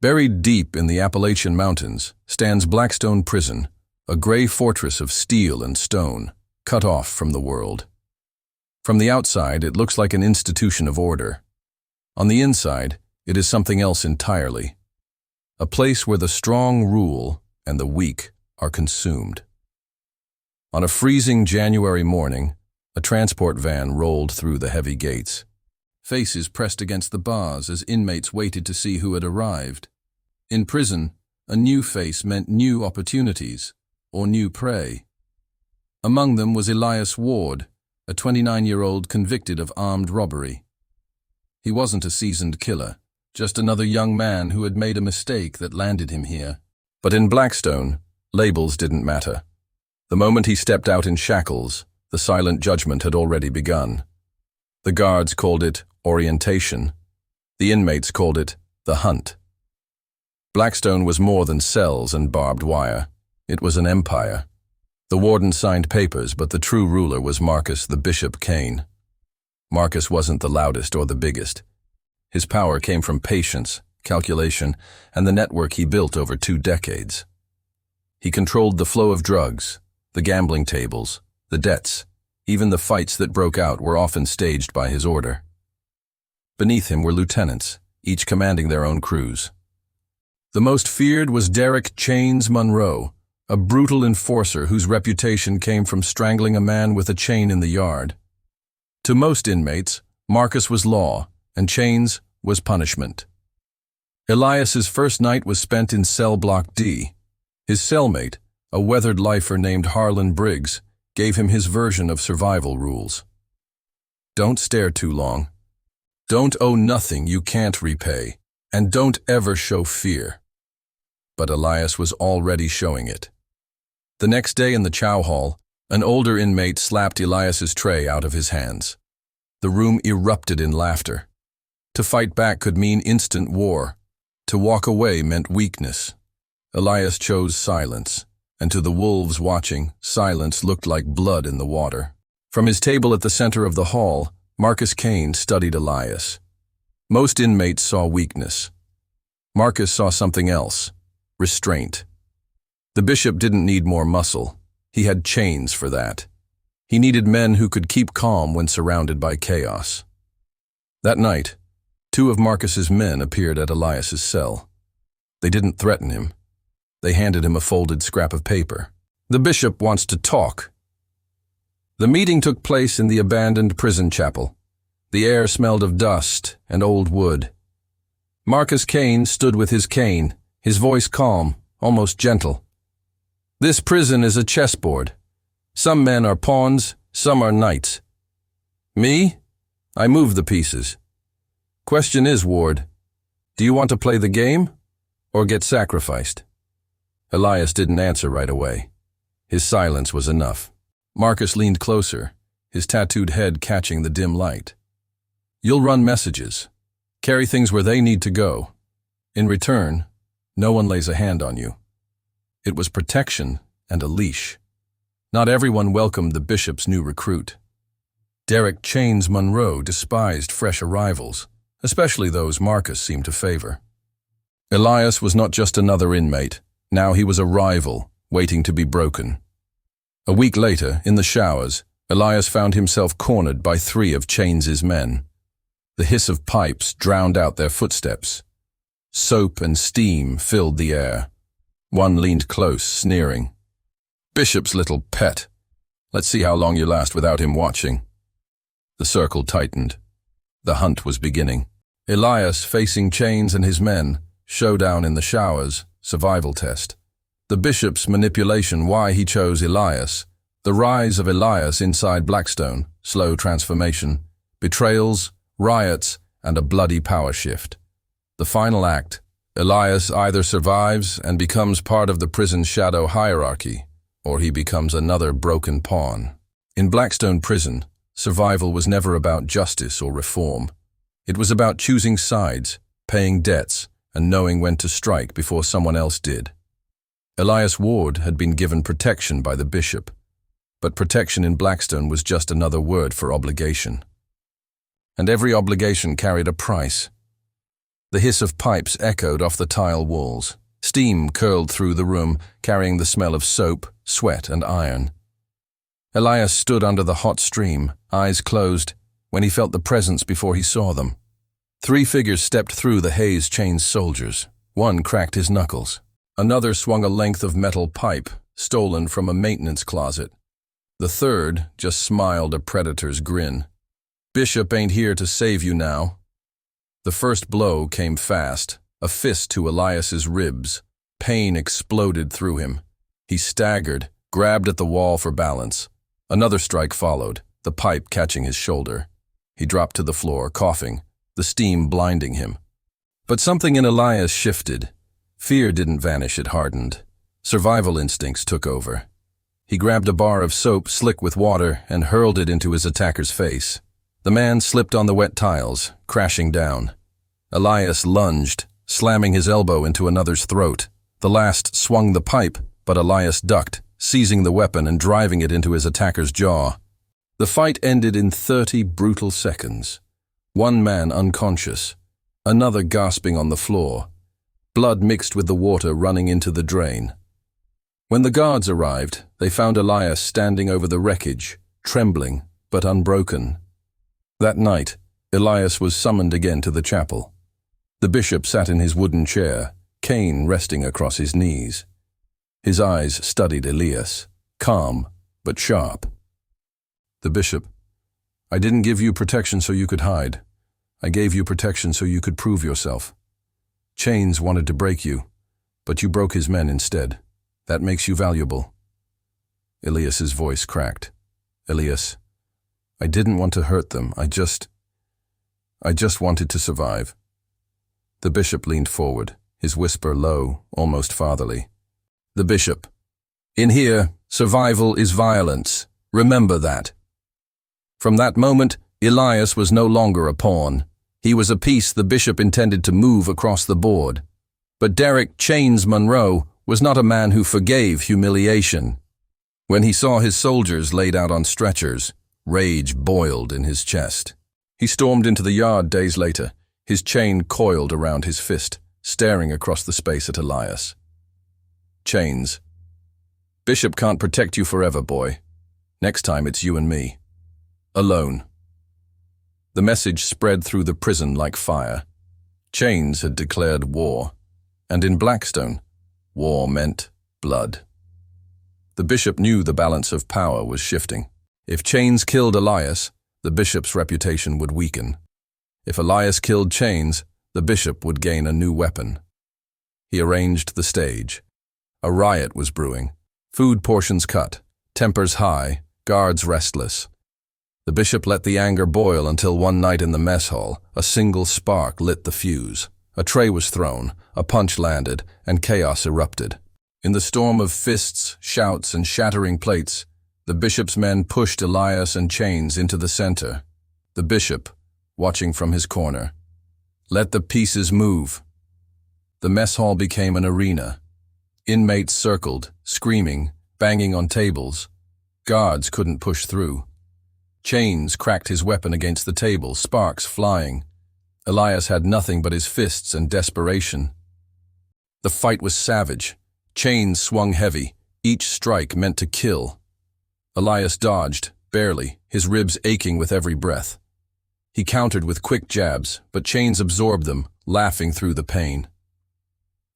Buried deep in the Appalachian Mountains stands Blackstone Prison, a gray fortress of steel and stone, cut off from the world. From the outside, it looks like an institution of order. On the inside, it is something else entirely. A place where the strong rule and the weak are consumed. On a freezing January morning, a transport van rolled through the heavy gates. Faces pressed against the bars as inmates waited to see who had arrived. In prison, a new face meant new opportunities, or new prey. Among them was Elias Ward, a 29-year-old convicted of armed robbery. He wasn't a seasoned killer, just another young man who had made a mistake that landed him here. But in Blackstone, labels didn't matter. The moment he stepped out in shackles, the silent judgment had already begun. The guards called it orientation. The inmates called it the hunt. Blackstone was more than cells and barbed wire. It was an empire. The warden signed papers, but the true ruler was Marcus the Bishop Kane. Marcus wasn't the loudest or the biggest. His power came from patience, calculation, and the network he built over 2 decades. He controlled the flow of drugs, the gambling tables, the debts. Even the fights that broke out were often staged by his order. Beneath him were lieutenants, each commanding their own crews. The most feared was Derek Chains Monroe, a brutal enforcer whose reputation came from strangling a man with a chain in the yard. To most inmates, Marcus was law, and Chains was punishment. Elias's first night was spent in cell block D. His cellmate, a weathered lifer named Harlan Briggs, gave him his version of survival rules. Don't stare too long. Don't owe nothing you can't repay, and don't ever show fear. But Elias was already showing it. The next day in the chow hall, an older inmate slapped Elias's tray out of his hands. The room erupted in laughter. To fight back could mean instant war. To walk away meant weakness. Elias chose silence, and to the wolves watching, silence looked like blood in the water. From his table at the center of the hall, Marcus Kane studied Elias. Most inmates saw weakness. Marcus saw something else: restraint. The bishop didn't need more muscle. He had chains for that. He needed men who could keep calm when surrounded by chaos. That night, 2 of Marcus's men appeared at Elias's cell. They didn't threaten him. They handed him a folded scrap of paper. "The bishop wants to talk." The meeting took place in the abandoned prison chapel. The air smelled of dust and old wood. Marcus Kane stood with his cane, his voice calm, almost gentle. "This prison is a chessboard. Some men are pawns, some are knights. Me? I move the pieces. Question is, Ward, do you want to play the game or get sacrificed?" Elias didn't answer right away. His silence was enough. Marcus leaned closer, his tattooed head catching the dim light. "You'll run messages, carry things where they need to go. In return, no one lays a hand on you." It was protection and a leash. Not everyone welcomed the bishop's new recruit. Derek Chains Monroe despised fresh arrivals, especially those Marcus seemed to favor. Elias was not just another inmate. Now he was a rival, waiting to be broken. A week later, in the showers, Elias found himself cornered by 3 of Chains's men. The hiss of pipes drowned out their footsteps. Soap and steam filled the air. One leaned close, sneering. "Bishop's little pet. Let's see how long you last without him watching." The circle tightened. The hunt was beginning. Elias facing Chains and his men, showdown in the showers, survival test. The bishop's manipulation, why he chose Elias. The rise of Elias inside Blackstone, slow transformation, betrayals, riots, and a bloody power shift. The final act, Elias either survives and becomes part of the prison's shadow hierarchy, or he becomes another broken pawn. In Blackstone Prison, survival was never about justice or reform. It was about choosing sides, paying debts, and knowing when to strike before someone else did. Elias Ward had been given protection by the bishop, but protection in Blackstone was just another word for obligation. And every obligation carried a price. The hiss of pipes echoed off the tile walls. Steam curled through the room, carrying the smell of soap, sweat, and iron. Elias stood under the hot stream, eyes closed, when he felt the presence before he saw them. 3 figures stepped through the haze-chained soldiers. One cracked his knuckles. Another swung a length of metal pipe, stolen from a maintenance closet. The third just smiled a predator's grin. "Bishop ain't here to save you now." The first blow came fast, a fist to Elias's ribs. Pain exploded through him. He staggered, grabbed at the wall for balance. Another strike followed, the pipe catching his shoulder. He dropped to the floor, coughing, the steam blinding him. But something in Elias shifted. Fear didn't vanish, it hardened. Survival instincts took over. He grabbed a bar of soap slick with water and hurled it into his attacker's face. The man slipped on the wet tiles, crashing down. Elias lunged, slamming his elbow into another's throat. The last swung the pipe, but Elias ducked, seizing the weapon and driving it into his attacker's jaw. The fight ended in 30 brutal seconds. One man unconscious, another gasping on the floor, blood mixed with the water running into the drain. When the guards arrived, they found Elias standing over the wreckage, trembling but unbroken. That night, Elias was summoned again to the chapel. The bishop sat in his wooden chair, cane resting across his knees. His eyes studied Elias, calm but sharp. The bishop: "I didn't give you protection so you could hide. I gave you protection so you could prove yourself. Chains wanted to break you, but you broke his men instead. That makes you valuable." Elias's voice cracked. "Elias, I didn't want to hurt them. I just wanted to survive." The bishop leaned forward, his whisper low, almost fatherly. The bishop: "In here, survival is violence. Remember that." From that moment, Elias was no longer a pawn. He was a piece the bishop intended to move across the board. But Derek "Chains" Monroe was not a man who forgave humiliation. When he saw his soldiers laid out on stretchers, rage boiled in his chest. He stormed into the yard days later, his chain coiled around his fist, staring across the space at Elias. "Chains. Bishop can't protect you forever, boy. Next time it's you and me. Alone." The message spread through the prison like fire. Chains had declared war, and in Blackstone, war meant blood. The bishop knew the balance of power was shifting. If Chains killed Elias, the bishop's reputation would weaken. If Elias killed Chains, the bishop would gain a new weapon. He arranged the stage. A riot was brewing. Food portions cut, tempers high, guards restless. The bishop let the anger boil until one night in the mess hall, a single spark lit the fuse. A tray was thrown, a punch landed, and chaos erupted. In the storm of fists, shouts, and shattering plates, the bishop's men pushed Elias and Chains into the center. The bishop, watching from his corner, let the pieces move. The mess hall became an arena. Inmates circled, screaming, banging on tables. Guards couldn't push through. Chains cracked his weapon against the table, sparks flying. Elias had nothing but his fists and desperation. The fight was savage. Chains swung heavy, each strike meant to kill. Elias dodged, barely, his ribs aching with every breath. He countered with quick jabs, but Chains absorbed them, laughing through the pain.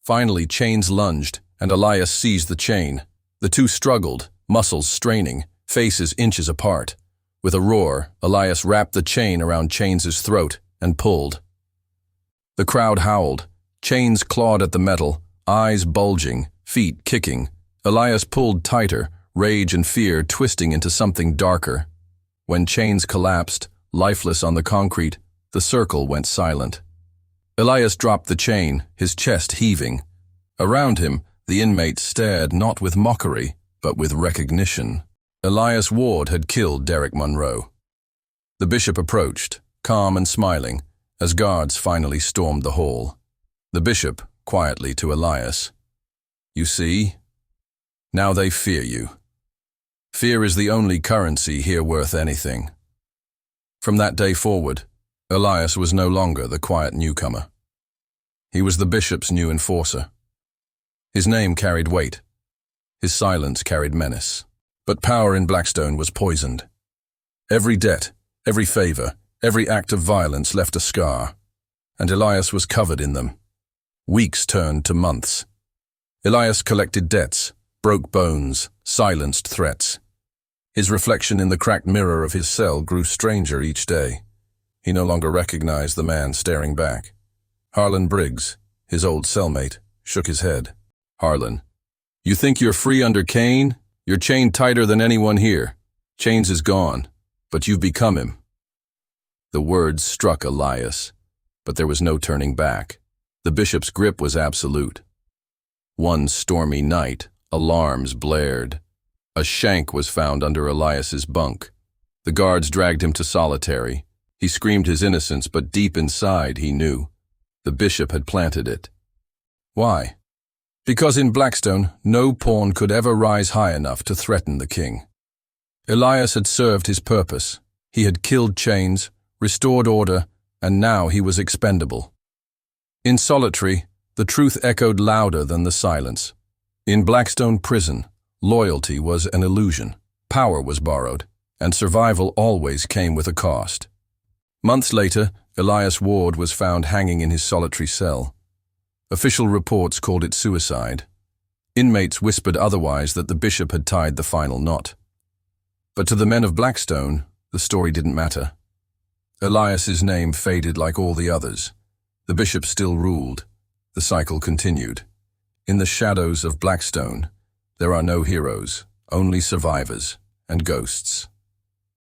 Finally, Chains lunged, and Elias seized the chain. The two struggled, muscles straining, faces inches apart. With a roar, Elias wrapped the chain around Chains' throat and pulled. The crowd howled. Chains clawed at the metal, eyes bulging, feet kicking. Elias pulled tighter, rage and fear twisting into something darker. When Chains collapsed, lifeless on the concrete, the circle went silent. Elias dropped the chain, his chest heaving. Around him, the inmates stared not with mockery, but with recognition. Elias Ward had killed Derek Monroe. The bishop approached, calm and smiling, as guards finally stormed the hall. The bishop, quietly to Elias: "You see? Now they fear you. Fear is the only currency here worth anything." From that day forward, Elias was no longer the quiet newcomer. He was the bishop's new enforcer. His name carried weight. His silence carried menace. But power in Blackstone was poisoned. Every debt, every favor, every act of violence left a scar, and Elias was covered in them. Weeks turned to months. Elias collected debts, broke bones, silenced threats. His reflection in the cracked mirror of his cell grew stranger each day. He no longer recognized the man staring back. Harlan Briggs, his old cellmate, shook his head. "Harlan, you think you're free under Cain? You're chained tighter than anyone here. Chains is gone, but you've become him." The words struck Elias, but there was no turning back. The bishop's grip was absolute. One stormy night, alarms blared. A shank was found under Elias's bunk. The guards dragged him to solitary. He screamed his innocence, but deep inside he knew. The bishop had planted it. Why? Because in Blackstone, no pawn could ever rise high enough to threaten the king. Elias had served his purpose. He had killed chains, restored order, and now he was expendable. In solitary, the truth echoed louder than the silence. In Blackstone Prison, loyalty was an illusion, power was borrowed, and survival always came with a cost. Months later, Elias Ward was found hanging in his solitary cell. Official reports called it suicide. Inmates whispered otherwise, that the bishop had tied the final knot. But to the men of Blackstone, the story didn't matter. Elias's name faded like all the others. The bishop still ruled. The cycle continued. In the shadows of Blackstone, there are no heroes, only survivors and ghosts.